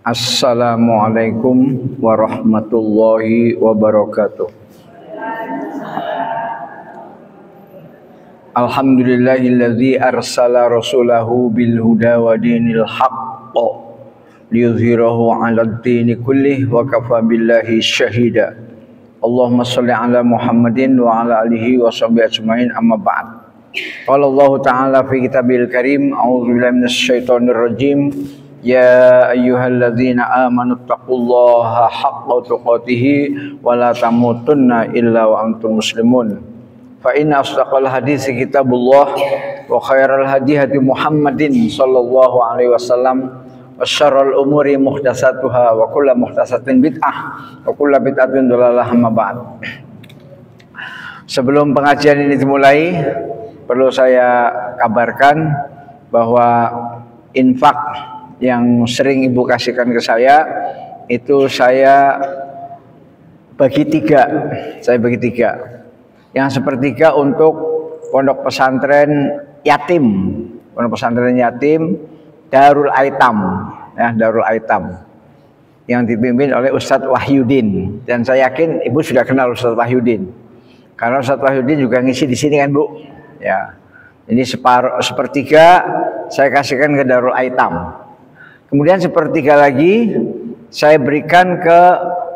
Assalamualaikum warahmatullahi wabarakatuh. Alhamdulillahilladzi arsala rasulahu bil huda wa dinil haqq liyuzhirahu 'alad dini kullih wa kafa billahi syahida. Allahumma shalli ala Muhammadin wa ala alihi wa sahbihi ajmain, amma ba'd. Qala Allah Ta'ala fi kitabil karim, a'udzu billahi minasy syaithanir rajim. Ya ayyuhalladzina amanu taqullaha haqqa tuqatih wa la tamutunna illa wa antum muslimun. Fa inna asdaqal hadits kitabullah wa khairal hadi hadi Muhammadin sallallahu alaihi wasallam wa syarrul umuri muhdatsatuha wa kullu muhdatsatin bid'ah wa kullu bid'atin dhalalah, amma ba'd. Sebelum pengajian ini dimulai, perlu saya kabarkan bahwa infak yang sering ibu kasihkan ke saya itu saya bagi tiga. Yang sepertiga untuk pondok pesantren yatim, Darul Aitam, ya, Darul Aitam, yang dipimpin oleh Ustadz Wahyudin. Dan saya yakin ibu sudah kenal Ustadz Wahyudin, karena Ustadz Wahyudin juga ngisi di sini kan, Bu. Ya, ini sepertiga saya kasihkan ke Darul Aitam. Kemudian sepertiga lagi saya berikan ke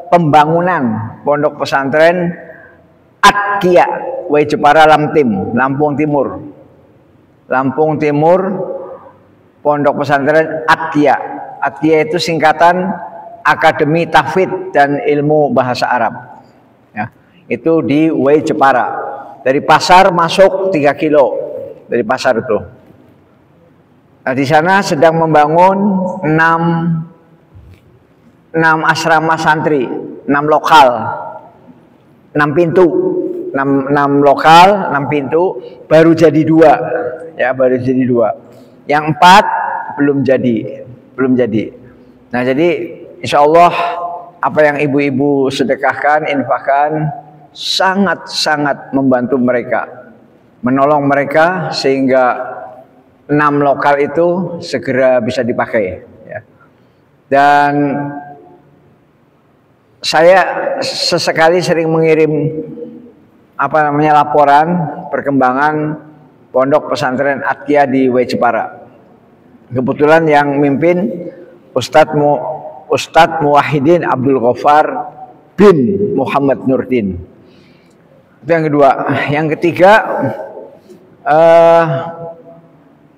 pembangunan pondok pesantren Atkia Wai Jepara Langtim, Lampung Timur. Pondok pesantren Atkia. Atkia itu singkatan Akademi Tahfidz dan Ilmu Bahasa Arab. Ya, itu di Wai Jepara. Dari pasar masuk 3 kilo dari pasar itu. Nah, di sana sedang membangun 6 asrama santri, 6 lokal, 6 pintu, 6 lokal, 6 pintu, baru jadi 2, ya, baru jadi 2. Yang 4 belum jadi. Nah, jadi insya Allah apa yang ibu-ibu sedekahkan, infakkan, sangat-sangat membantu mereka, menolong mereka sehingga 6 lokal itu segera bisa dipakai. Ya. Dan saya sesekali sering mengirim laporan perkembangan pondok pesantren Atkia di Wai Jepara. Kebetulan yang mimpin Ustadz Muwahhidin Abdul Ghaffar bin Muhammad Nurdin. Itu yang kedua. Yang ketiga,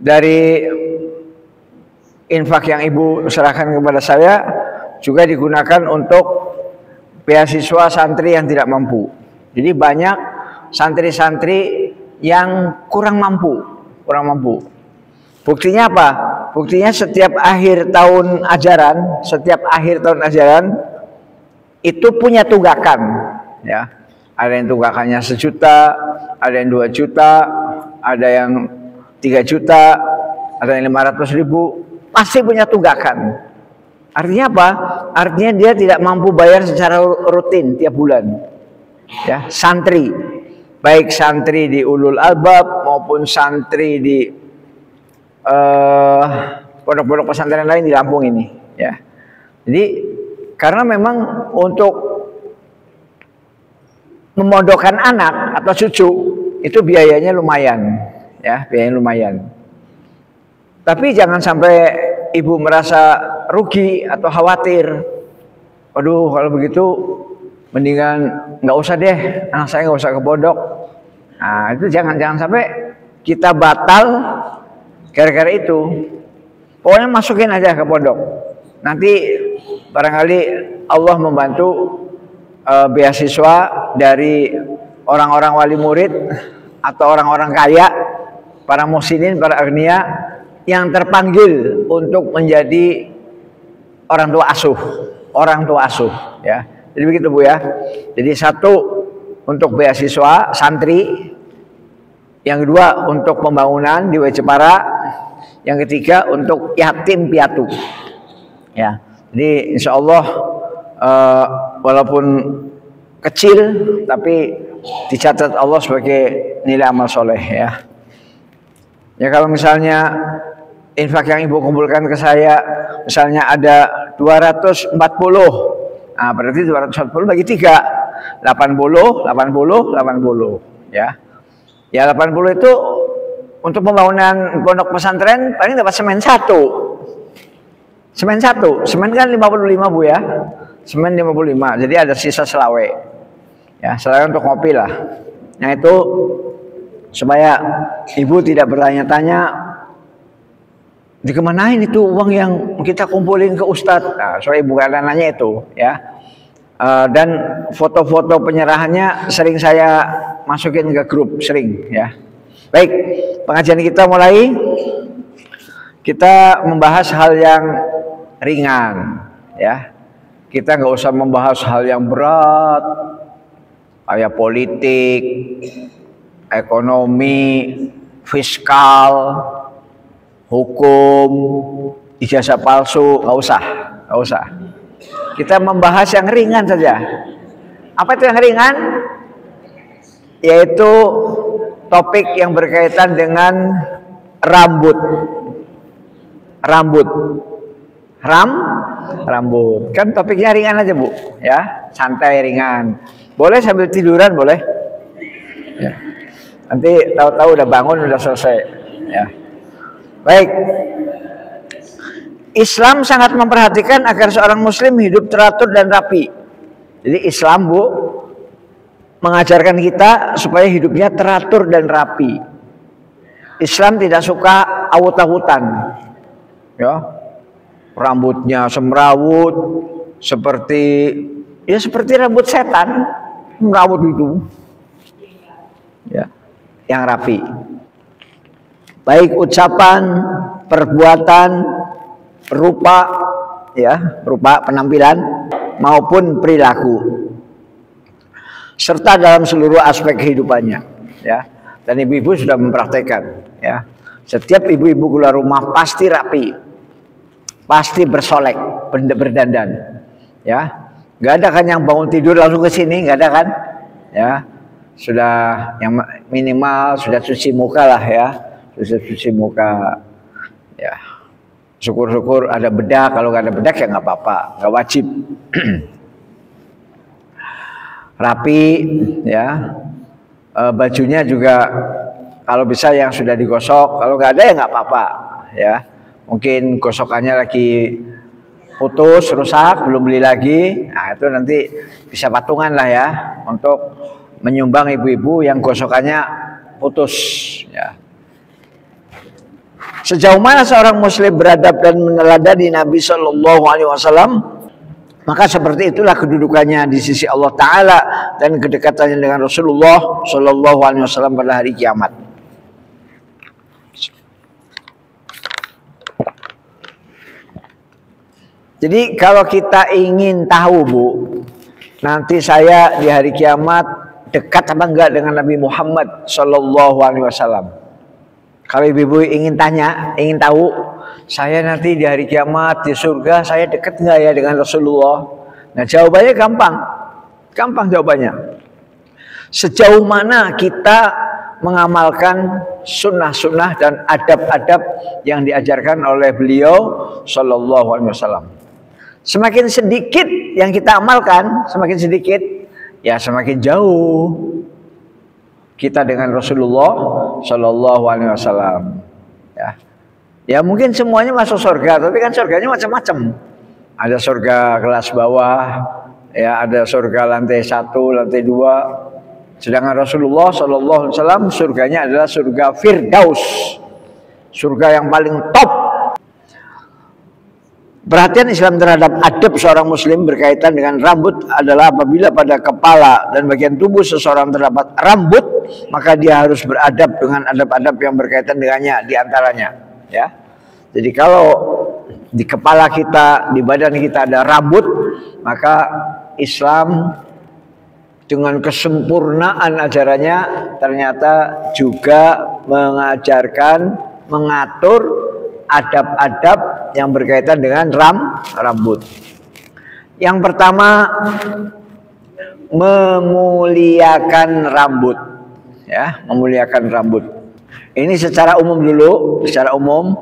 dari infak yang ibu serahkan kepada saya juga digunakan untuk beasiswa santri yang tidak mampu. Jadi banyak santri-santri yang kurang mampu. Buktinya apa? Buktinya setiap akhir tahun ajaran itu punya tunggakan, ya. Ada yang tunggakannya 1 juta, ada yang 2 juta, ada yang 3 juta, ada yang 500.000, pasti punya tunggakan. Artinya apa? Artinya dia tidak mampu bayar secara rutin tiap bulan. Ya, santri, baik santri di Ulul Albab maupun santri di pondok-pondok pesantren lain di Lampung ini, ya. Jadi karena memang untuk memondokkan anak atau cucu itu biayanya lumayan, ya, biayanya lumayan. Tapi jangan sampai ibu merasa rugi atau khawatir. Waduh, kalau begitu mendingan nggak usah deh, anak saya nggak usah ke pondok. Nah, itu jangan sampai kita batal gara-gara itu. Pokoknya masukin aja ke pondok. Nanti barangkali Allah membantu beasiswa dari orang-orang wali murid atau orang-orang kaya, para muhsinin, para agnia yang terpanggil untuk menjadi orang tua asuh, ya. Jadi begitu, Bu, ya. Jadi 1 untuk beasiswa santri, yang kedua untuk pembangunan di Wai Jepara, yang ketiga untuk yatim piatu, ya. Jadi insya Allah walaupun kecil tapi dicatat Allah sebagai nilai amal soleh, ya. Ya, kalau misalnya infak yang ibu kumpulkan ke saya, misalnya ada 240. Nah, berarti 240 bagi 3. 80, 80, 80 ya. Ya 80 itu untuk pembangunan pondok pesantren paling dapat semen 1. Semen 1. Semen kan 55 Bu ya. Semen 55. Jadi ada sisa selawe. Ya, selawe untuk kopi lah. Nah, itu supaya ibu tidak bertanya-tanya dikemanain itu uang yang kita kumpulin ke Ustadz. Nah, soalnya ibu gak nanya itu ya. Dan foto-foto penyerahannya sering saya masukin ke grup, sering ya. Baik, pengajian kita mulai. Kita membahas hal yang ringan ya. Kita nggak usah membahas hal yang berat kayak politik, ekonomi, fiskal, hukum, ijazah palsu, nggak usah. Kita membahas yang ringan saja. Apa itu yang ringan? Yaitu topik yang berkaitan dengan rambut. Rambut. Kan topiknya ringan aja Bu, ya, santai ringan. Boleh sambil tiduran boleh. Ya. Nanti tahu-tahu udah bangun udah selesai. Ya. Baik. Islam sangat memperhatikan agar seorang muslim hidup teratur dan rapi. Jadi Islam Bu mengajarkan kita supaya hidupnya teratur dan rapi. Islam tidak suka awut-awutan. Ya. Rambutnya semrawut seperti rambut setan, merawut itu. Ya. Yang rapi. Baik ucapan, perbuatan, rupa penampilan maupun perilaku serta dalam seluruh aspek kehidupannya ya. Dan ibu-ibu sudah mempraktekkan ya. Setiap ibu-ibu keluar rumah pasti rapi, pasti bersolek, berdandan ya. Nggak ada kan yang bangun tidur langsung ke sini, nggak ada kan ya. Sudah yang minimal sudah cuci muka lah ya, sudah cuci muka ya. Syukur-syukur ada bedak, kalau nggak ada bedak ya nggak apa-apa, nggak wajib. Rapi ya, bajunya juga kalau bisa yang sudah digosok, kalau nggak ada ya nggak apa-apa ya. Mungkin gosokannya lagi putus, rusak, belum beli lagi, nah itu nanti bisa patungan lah ya untuk menyumbang ibu-ibu yang gosokannya putus ya. Sejauh mana seorang muslim beradab dan meneladani Nabi Shallallahu Alaihi Wasallam, maka seperti itulah kedudukannya di sisi Allah Taala dan kedekatannya dengan Rasulullah Shallallahu Alaihi Wasallam pada hari kiamat. Jadi kalau kita ingin tahu Bu, nanti saya di hari kiamat dekat apa enggak dengan Nabi Muhammad Shallallahu Alaihi Wasallam. Kalau ibu-ibu ingin tanya, ingin tahu, saya nanti di hari kiamat di surga saya dekat nggak ya dengan Rasulullah? Nah jawabannya gampang jawabannya. Sejauh mana kita mengamalkan sunnah-sunnah dan adab-adab yang diajarkan oleh beliau Shallallahu Alaihi Wasallam. Semakin sedikit yang kita amalkan, semakin sedikit, ya semakin jauh kita dengan Rasulullah Shallallahu Alaihi Wasallam. Ya mungkin semuanya masuk surga, tapi kan surganya macam-macam. Ada surga kelas bawah, ya ada surga lantai 1, lantai 2. Sedangkan Rasulullah Shallallahu Alaihi Wasallam surganya adalah surga Firdaus, surga yang paling top. Perhatian Islam terhadap adab seorang muslim berkaitan dengan rambut adalah apabila pada kepala dan bagian tubuh seseorang terdapat rambut, maka dia harus beradab dengan adab-adab yang berkaitan dengannya diantaranya ya. Jadi kalau di kepala kita, di badan kita ada rambut, maka Islam dengan kesempurnaan ajarannya ternyata juga mengajarkan, mengatur adab-adab yang berkaitan dengan rambut. Yang pertama, memuliakan rambut ya, memuliakan rambut. Ini secara umum dulu, secara umum.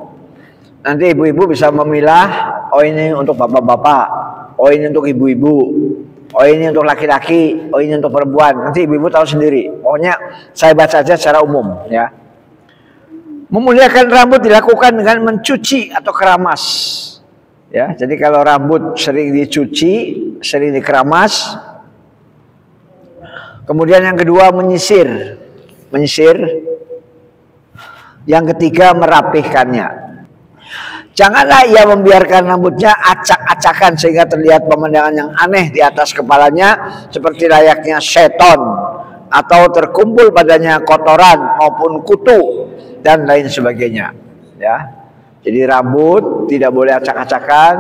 Nanti ibu-ibu bisa memilah oh ini untuk bapak-bapak, oh ini untuk ibu-ibu, oh ini untuk laki-laki, oh ini untuk perempuan. Nanti ibu-ibu tahu sendiri. Pokoknya saya baca saja secara umum ya. Memuliakan rambut dilakukan dengan mencuci atau keramas. Ya, jadi kalau rambut sering dicuci, sering dikeramas. Kemudian yang kedua menyisir. Yang ketiga merapihkannya. Janganlah ia membiarkan rambutnya acak-acakan sehingga terlihat pemandangan yang aneh di atas kepalanya seperti layaknya seton, atau terkumpul padanya kotoran maupun kutu dan lain sebagainya. Ya, jadi rambut tidak boleh acak-acakan,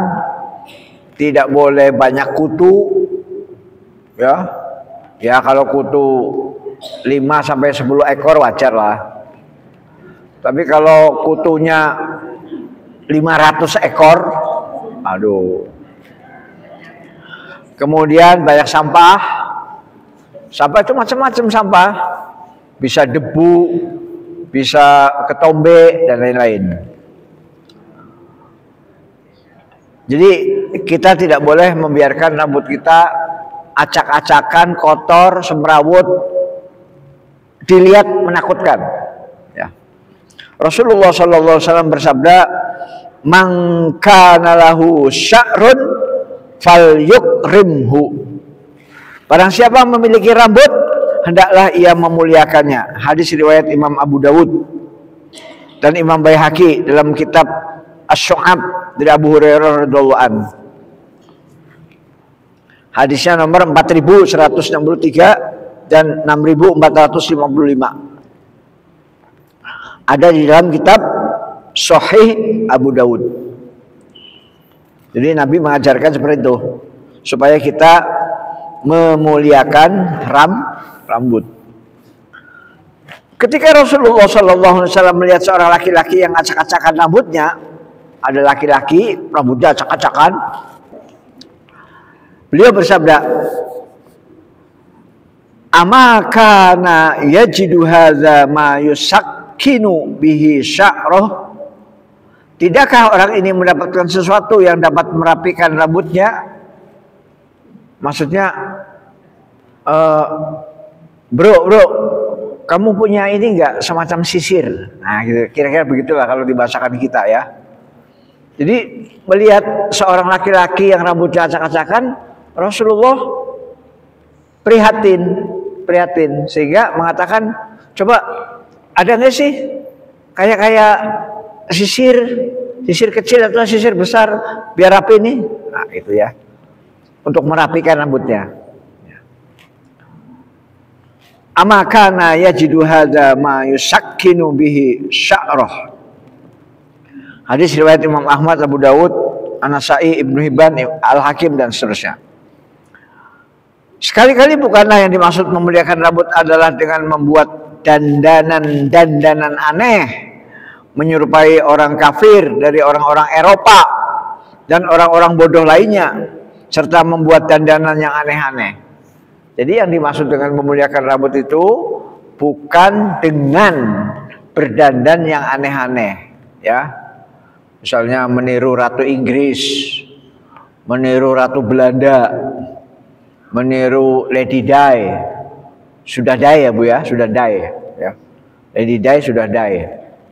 tidak boleh banyak kutu. Ya kalau kutu 5 sampai 10 ekor wajar lah. Tapi kalau kutunya 500 ekor, aduh. Kemudian banyak sampah. Sampah itu macam-macam sampah. Bisa debu, bisa ketombe dan lain-lain. Jadi kita tidak boleh membiarkan rambut kita acak-acakan, kotor, semrawut, dilihat menakutkan. Ya. Rasulullah SAW bersabda, "Man kana lahu sya'run falyukrimhu." Barang siapa memiliki rambut, hendaklah ia memuliakannya. Hadis riwayat Imam Abu Dawud dan Imam Baihaqi dalam kitab Asy-Syu'ab dari Abu Hurairah radhiyallahu anhu. Hadisnya nomor 4163 dan 6455. Ada di dalam kitab Sahih Abu Dawud. Jadi Nabi mengajarkan seperti itu supaya kita memuliakan rambut. Ketika Rasulullah SAW melihat seorang laki-laki yang acak-acakan rambutnya, ada laki-laki rambutnya acak-acakan, beliau bersabda, "Ama kana yajidu hadza ma yusakkinu bihi sya'rah?" Tidakkah orang ini mendapatkan sesuatu yang dapat merapikan rambutnya? Maksudnya, bro, kamu punya ini enggak semacam sisir? Nah, gitu. Kira-kira begitulah kalau dibahasakan kita ya. Jadi melihat seorang laki-laki yang rambutnya acak-acakan, Rasulullah prihatin sehingga mengatakan, coba ada nggak sih kayak sisir kecil atau sisir besar biar rapi nih? Nah itu ya, untuk merapikan rambutnya. Amakana yajidu hadza ma yusakkinu bihi sya'rah. Hadis riwayat Imam Ahmad, Abu Dawud, An-Nasa'i, Ibnu Hibban, Al-Hakim dan seterusnya. Sekali-kali bukanlah yang dimaksud memuliakan rambut adalah dengan membuat dandanan aneh, menyerupai orang kafir dari orang-orang Eropa dan orang-orang bodoh lainnya, serta membuat dandanan yang aneh-aneh. Jadi yang dimaksud dengan memuliakan rambut itu bukan dengan berdandan yang aneh-aneh, ya. Misalnya meniru Ratu Inggris, meniru Ratu Belanda, meniru Lady Di. Sudah die ya Bu ya, sudah die ya. Lady Di sudah die,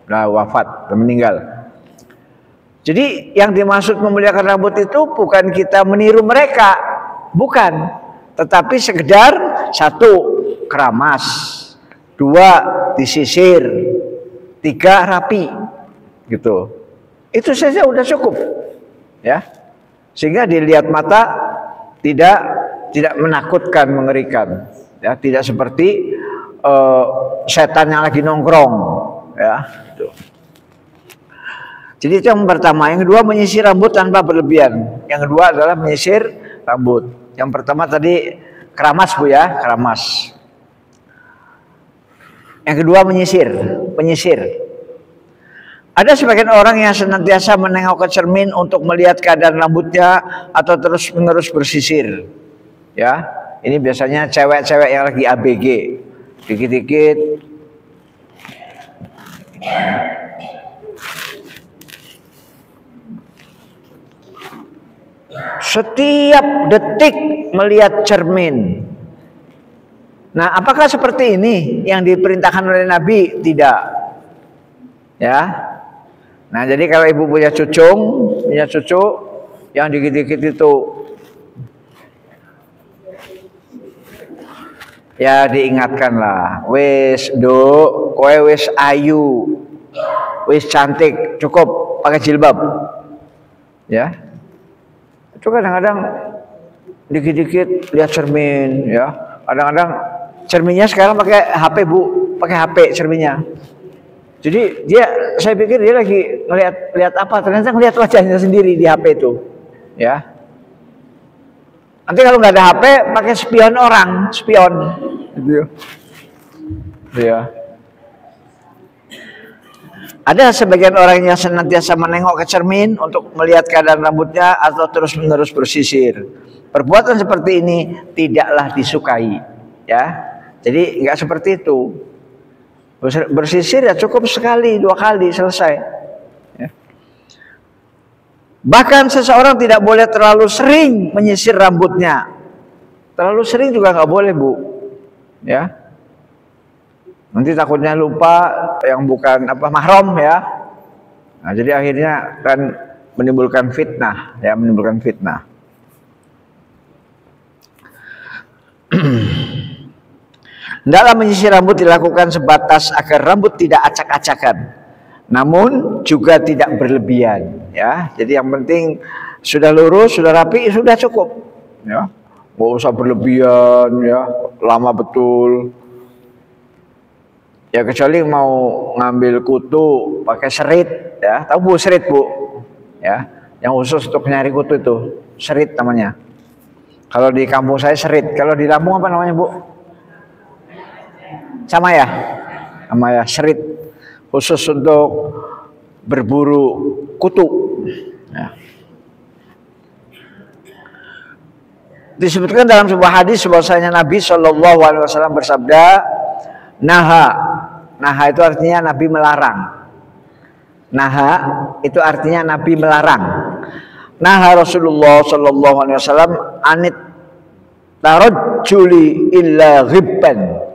sudah wafat, sudah meninggal. Jadi yang dimaksud memuliakan rambut itu bukan kita meniru mereka, bukan. Tetapi sekedar satu, keramas, dua, disisir, tiga, rapi, gitu. Itu saja udah cukup, ya. Sehingga dilihat mata tidak menakutkan, mengerikan, ya. Tidak seperti setan yang lagi nongkrong, ya. Gitu. Jadi itu yang pertama. Yang kedua, menyisir rambut tanpa berlebihan. Yang kedua adalah menyisir rambut. Yang pertama tadi keramas Bu ya, keramas. Yang kedua penyisir. Ada sebagian orang yang senantiasa menengok ke cermin untuk melihat keadaan rambutnya atau terus-menerus bersisir. Ya, ini biasanya cewek-cewek yang lagi ABG. Dikit-dikit setiap detik melihat cermin. Nah, apakah seperti ini yang diperintahkan oleh Nabi? Tidak. Ya. Nah, jadi kalau ibu punya cucu yang dikit-dikit itu ya diingatkanlah, wis do, kowe wis ayu, wis cantik, cukup pakai jilbab. Ya. Itu kadang-kadang dikit-dikit lihat cermin, ya. Kadang-kadang cerminnya sekarang pakai HP, Bu, pakai HP cerminnya. Jadi saya pikir dia lagi ngelihat apa, ternyata ngelihat wajahnya sendiri di HP itu, ya. Nanti kalau nggak ada HP, pakai spion orang, spion, gitu ya. Ada sebagian orang yang senantiasa menengok ke cermin untuk melihat keadaan rambutnya atau terus-menerus bersisir. Perbuatan seperti ini tidaklah disukai, ya. Jadi nggak seperti itu. Bersisir ya cukup sekali, 2 kali selesai. Ya. Bahkan seseorang tidak boleh terlalu sering menyisir rambutnya. Terlalu sering juga nggak boleh, Bu. Ya. Nanti takutnya lupa yang bukan mahram, ya. Nah, jadi akhirnya kan menimbulkan fitnah, ya, menimbulkan fitnah. Hendaklah menyisir rambut dilakukan sebatas agar rambut tidak acak-acakan, namun juga tidak berlebihan, ya. Jadi yang penting sudah lurus, sudah rapi, sudah cukup, ya. Nggak usah berlebihan, ya, lama betul. Ya kecuali mau ngambil kutu pakai serit, ya. Tahu Bu serit, Bu? Ya, yang khusus untuk nyari kutu itu, serit namanya. Kalau di kampung saya serit, kalau di Lampung apa namanya, Bu? Sama ya, serit, khusus untuk berburu kutu. Ya. Disebutkan dalam sebuah hadis bahwasanya Nabi Shallallahu Alaihi Wasallam bersabda, naha itu artinya Nabi melarang. Naha itu artinya Nabi melarang. Naha Rasulullah Shallallahu Alaihi Wasallam anit tarajjuli illa ghibban.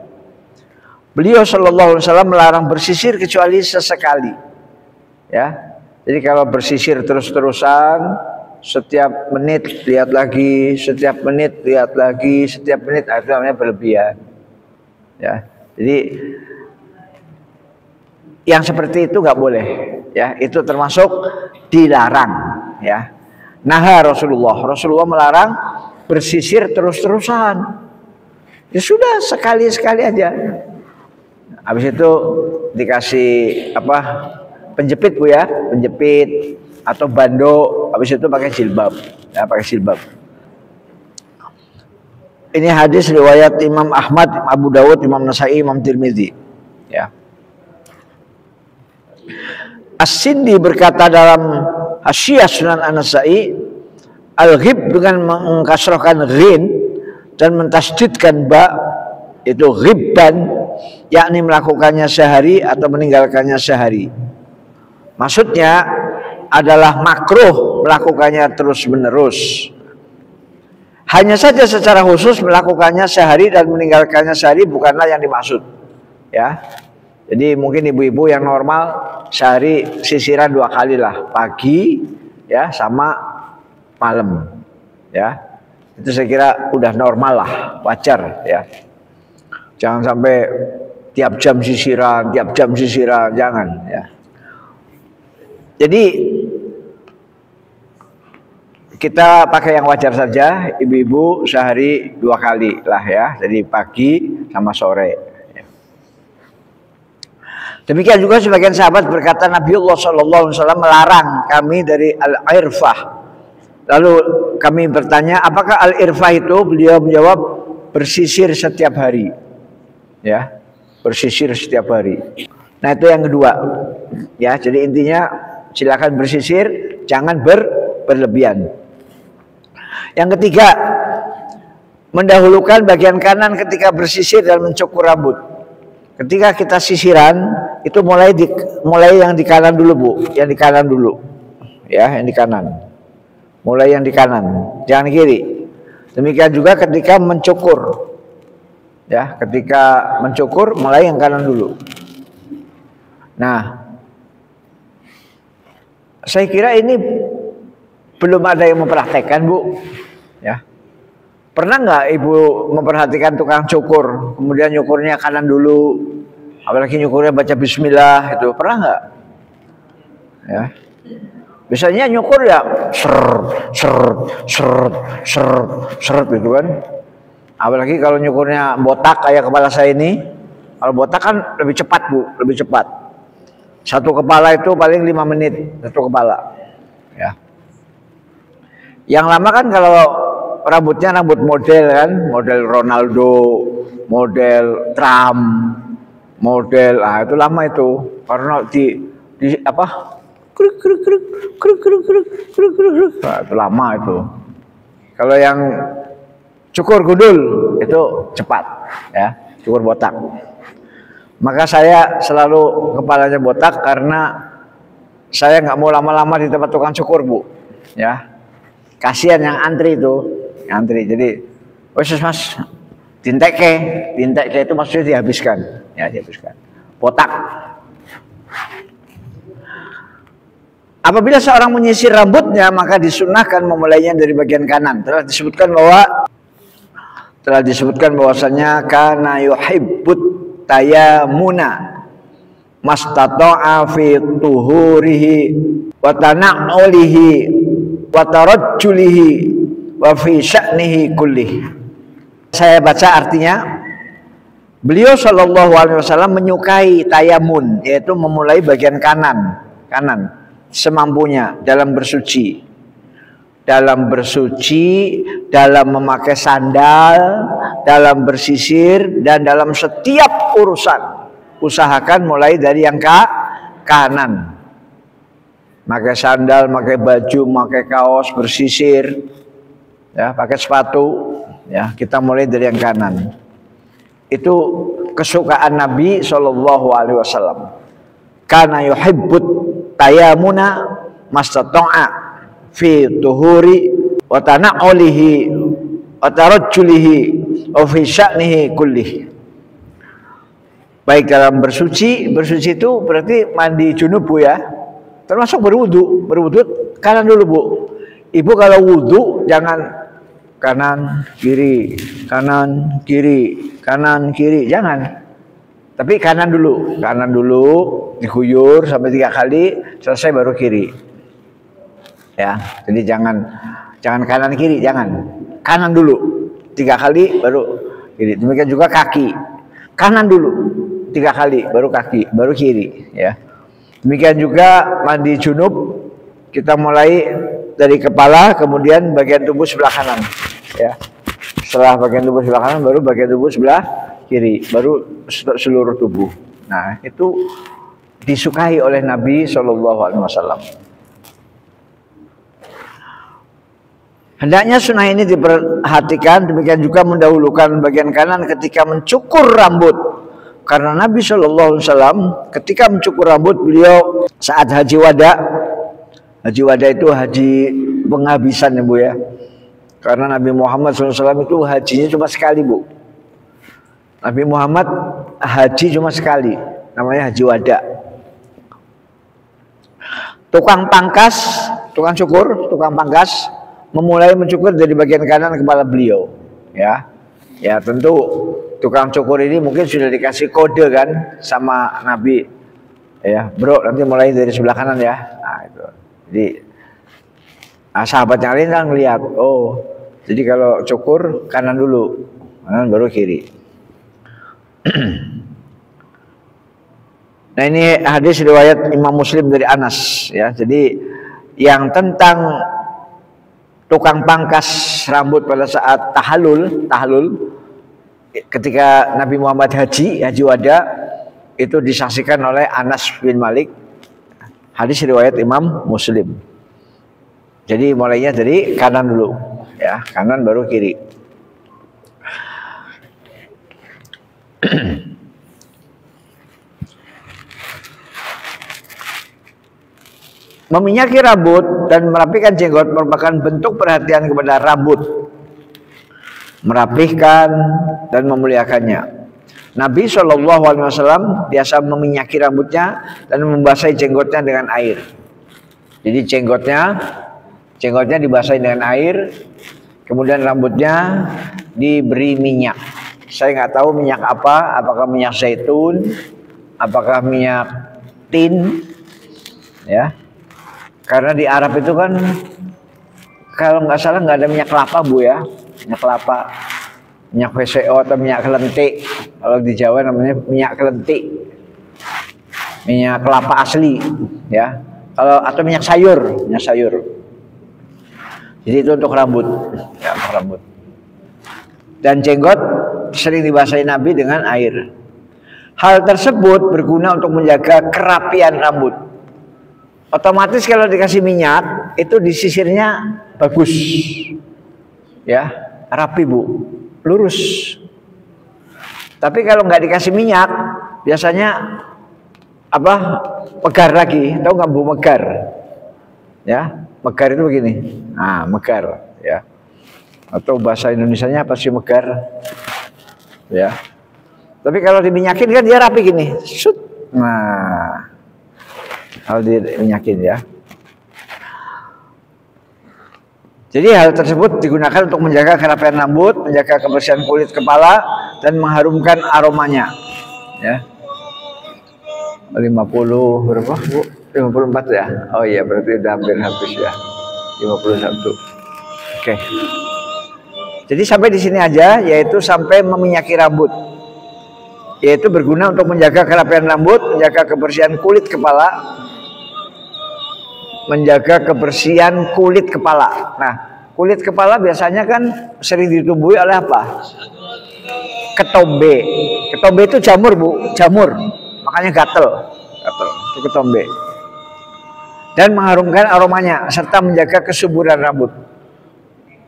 Beliau Shallallahu Alaihi Wasallam melarang bersisir kecuali sesekali, ya. Jadi kalau bersisir terus-terusan, setiap menit lihat lagi, setiap menit lihat lagi, setiap menit, itu namanya berlebihan, ya. Jadi yang seperti itu nggak boleh, ya. Itu termasuk dilarang, ya. Naha Rasulullah melarang bersisir terus-terusan. Ya sudah, sekali-sekali aja. Habis itu dikasih penjepit, Bu, ya, penjepit atau bando. Habis itu pakai jilbab, ya, pakai jilbab. Ini hadis riwayat Imam Ahmad, Abu Dawud, Imam Nasai, Imam Tirmidzi, ya. As-Sindi berkata dalam Hasyiah Sunan An-Nasai, al-ghib dengan mengkasrahkan ghin dan mentasdidkan ba, itu ghibban, yakni melakukannya sehari atau meninggalkannya sehari. Maksudnya adalah makruh melakukannya terus-menerus. Hanya saja secara khusus melakukannya sehari dan meninggalkannya sehari bukanlah yang dimaksud, ya. Jadi mungkin ibu-ibu yang normal sehari sisiran 2 kali lah, pagi, ya, sama malam, ya. Itu saya kira udah normal lah, wajar, ya. Jangan sampai tiap jam sisiran, jangan, ya. Jadi kita pakai yang wajar saja, ibu-ibu sehari 2 kali lah, ya. Jadi pagi sama sore, ya. Demikian juga sebagian sahabat berkata Nabiullah Shallallahu Alaihi Wasallam melarang kami dari al-irfah. Lalu kami bertanya, apakah al-irfah itu? Beliau menjawab, bersisir setiap hari, ya, bersisir setiap hari. Nah, itu yang kedua, ya. Jadi intinya silakan bersisir, jangan berlebihan. Yang ketiga, mendahulukan bagian kanan ketika bersisir dan mencukur rambut. Ketika kita sisiran itu mulai yang di kanan dulu, Bu, yang di kanan dulu, ya, yang di kanan. mulai yang di kanan, jangan kiri. Demikian juga ketika mencukur, ya, ketika mencukur mulai yang kanan dulu. Nah, saya kira ini belum ada yang mempraktekkan, Bu. Ya, pernah nggak Ibu memperhatikan tukang cukur, kemudian nyukurnya kanan dulu, apalagi nyukurnya baca Bismillah, itu pernah nggak? Ya, biasanya nyukur ya seret gitu kan. Apalagi kalau nyukurnya botak kayak kepala saya ini, kalau botak kan lebih cepat, Bu, lebih cepat. Satu kepala itu paling 5 menit satu kepala. Ya. Yang lama kan kalau rambutnya rambut model kan, model Ronaldo, model Trump, model, itu lama itu karena di apa? Kruk kruk kruk kruk kruk kruk kruk kruk. Nah, itu lama itu. Kalau yang cukur gundul itu cepat, ya, cukur botak. Maka saya selalu kepalanya botak karena saya nggak mau lama-lama di tempat tukang cukur, Bu. Ya, kasihan yang antri itu, antri. Jadi, wes mas, tintek ke itu maksudnya dihabiskan, ya dihabiskan. Botak. Apabila seorang menyisir rambutnya, maka disunahkan memulainya dari bagian kanan. Telah disebutkan bahwasanya kana yuhibbut tayamuna mastata'a fi tuhurihi wa tana'ulihi wa tarajjulihi wa fi sya'nihi kullih. Saya baca artinya. Beliau sallallahu alaihi wasallam menyukai tayamun, yaitu memulai bagian kanan semampunya dalam bersuci, dalam memakai sandal, dalam bersisir, dan dalam setiap urusan usahakan mulai dari yang kanan. Pakai sandal, pakai baju, pakai kaos, bersisir, ya, pakai sepatu, ya, kita mulai dari yang kanan. Itu kesukaan Nabi Shallallahu Alaihi Wasallam. Karena yuhibbut tayamuna mastata'a fi tuhuri wa tana'ulihi wa tarajjulihi wa fi sya'nihi kullih. Baik dalam bersuci itu berarti mandi junub, Bu, ya. Termasuk berwudu kanan dulu, Bu. Ibu kalau wudu jangan kanan kiri jangan. Tapi kanan dulu diguyur sampai 3 kali, selesai baru kiri. Ya, jadi jangan kanan kiri, jangan. Kanan dulu 3 kali baru kiri. Demikian juga kaki. Kanan dulu 3 kali baru kaki, baru kiri, ya. Demikian juga mandi junub, kita mulai dari kepala, kemudian bagian tubuh sebelah kanan, ya. Setelah bagian tubuh sebelah kanan baru bagian tubuh sebelah kiri, baru seluruh tubuh. Nah, itu disukai oleh Nabi Shallallahu Alaihi Wasallam. Hendaknya sunnah ini diperhatikan, demikian juga mendahulukan bagian kanan ketika mencukur rambut. Karena Nabi Shallallahu Alaihi Wasallam ketika mencukur rambut beliau saat haji wada. Haji wada itu haji penghabisan, ya, Bu, ya. Karena Nabi Muhammad SAW itu hajinya cuma sekali, Bu. Nabi Muhammad haji cuma sekali, namanya haji wada. Tukang pangkas memulai mencukur dari bagian kanan kepala beliau, ya. Ya, tentu tukang cukur ini mungkin sudah dikasih kode kan sama Nabi, ya, bro, nanti mulai dari sebelah kanan, ya. Nah, itu. Jadi sahabat yang lain kan ngeliat, oh, jadi kalau cukur kanan dulu, kanan baru kiri. Nah, ini hadis riwayat Imam Muslim dari Anas, ya. Jadi yang tentang tukang pangkas rambut pada saat tahallul ketika Nabi Muhammad haji wada, itu disaksikan oleh Anas bin Malik. Hadis riwayat Imam Muslim. Jadi mulainya dari kanan dulu, ya, kanan baru kiri. Meminyaki rambut dan merapikan jenggot merupakan bentuk perhatian kepada rambut, merapihkan dan memuliakannya. Nabi SAW biasa meminyaki rambutnya dan membasahi jenggotnya dengan air. Jadi jenggotnya dibasahi dengan air, kemudian rambutnya diberi minyak. Saya nggak tahu minyak apa, apakah minyak zaitun, apakah minyak tin, ya. Karena di Arab itu kan kalau nggak salah nggak ada minyak kelapa Bu ya, minyak kelapa, minyak VCO atau minyak kelentik. Kalau di Jawa namanya minyak kelentik, minyak kelapa asli, ya. Kalau atau minyak sayur. Jadi itu untuk rambut, ya, untuk rambut. Dan jenggot sering dibasahi Nabi dengan air. Hal tersebut berguna untuk menjaga kerapian rambut. Otomatis kalau dikasih minyak itu disisirnya bagus, ya, rapi Bu, lurus. Tapi kalau nggak dikasih minyak, biasanya apa? Megar lagi, tahu nggak Bu megar? Ya, megar itu begini, nah megar, ya. Atau bahasa Indonesianya apa sih megar? Ya. Tapi kalau diminyakin kan dia rapi gini, shoot. Nah. Hal diminyakin ya. Jadi hal tersebut digunakan untuk menjaga kerapian rambut, menjaga kebersihan kulit kepala, dan mengharumkan aromanya. Ya. 50 berapa Bu? 54 ya? Oh iya berarti udah hampir habis ya. 51. Oke. Jadi sampai di sini aja, yaitu sampai meminyaki rambut. Yaitu berguna untuk menjaga kerapian rambut, menjaga kebersihan kulit kepala, menjaga kebersihan kulit kepala. Nah, kulit kepala biasanya kan sering ditumbuhi oleh apa? Ketombe. Ketombe itu jamur Bu, jamur. Makanya gatel. Itu ketombe. Dan mengharumkan aromanya serta menjaga kesuburan rambut.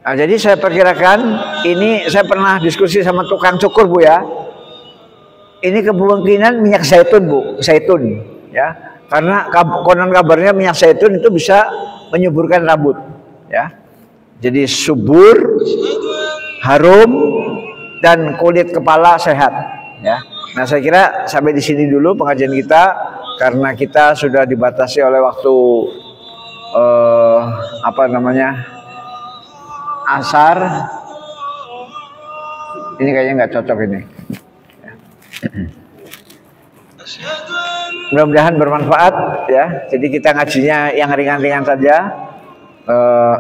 Nah, jadi saya perkirakan ini saya pernah diskusi sama tukang cukur Bu ya. Ini kemungkinan minyak zaitun Bu, zaitun ya. Karena konon kabarnya minyak zaitun itu bisa menyuburkan rambut, ya. Jadi subur, harum, dan kulit kepala sehat, ya. Nah, saya kira sampai di sini dulu pengajian kita karena kita sudah dibatasi oleh waktu asar. Ini kayaknya nggak cocok ini. Mudah-mudahan bermanfaat ya. Jadi kita ngajinya yang ringan-ringan saja,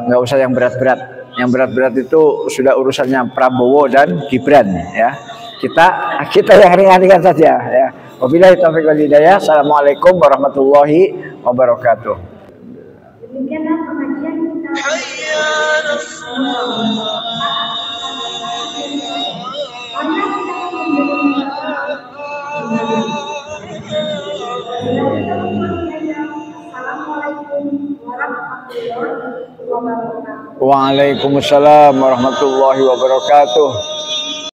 nggak usah yang berat-berat. Yang berat-berat itu sudah urusannya Prabowo dan Gibran ya. Kita yang ringan-ringan saja ya. Wabillahi taufiq wal hidayah. Assalamualaikum warahmatullahi wabarakatuh. Demikianlah pengajian kita. Waalaikumsalam warahmatullahi wabarakatuh.